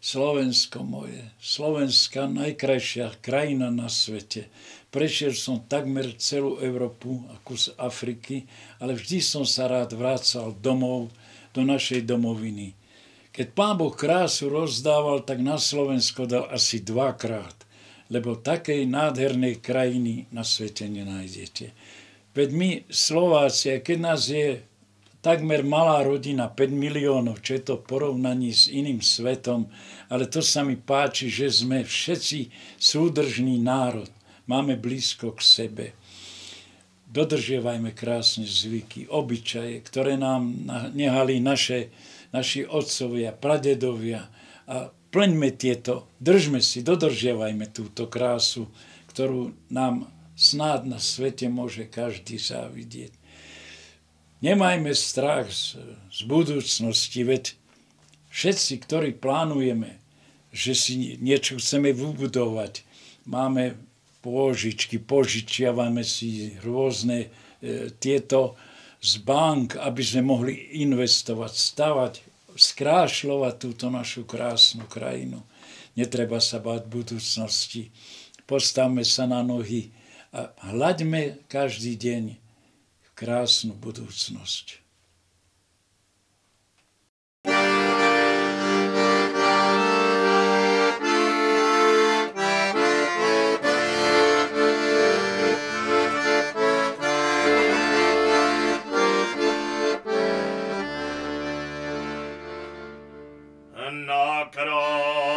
Slovensko moje, Slovenská najkrajšia krajina na svete. Prešiel som takmer celú Európu a kus Afriky, ale vždy som sa rád vracal domov, do našej domoviny. Keď Pán Boh krásu rozdával, tak na Slovensko dal asi 2-krát, lebo takej nádhernej krajiny na svete nenájdete. Veď my Slováci, keď nás je takmer malá rodina, 5 miliónov, čo je to v porovnaní s iným svetom, ale to sa mi páči, že sme všetci súdržný národ. Máme blízko k sebe. Dodržiavajme krásne zvyky, obyčaje, ktoré nám nehali naši otcovia, pradedovia a plňme tieto, držme si, dodržiavajme túto krásu, ktorú nám snáď na svete môže každý závidieť. Nemajme strach z budúcnosti, veď všetci, ktorí plánujeme, že si niečo chceme vybudovať, máme pôžičky, požičiavame si rôzne tieto z bank, aby sme mohli investovať, stavať, skrášľovať túto našu krásnu krajinu. Netreba sa báť budúcnosti. Postavme sa na nohy a hľaďme každý deň krásnu budúcnosť. Na kraj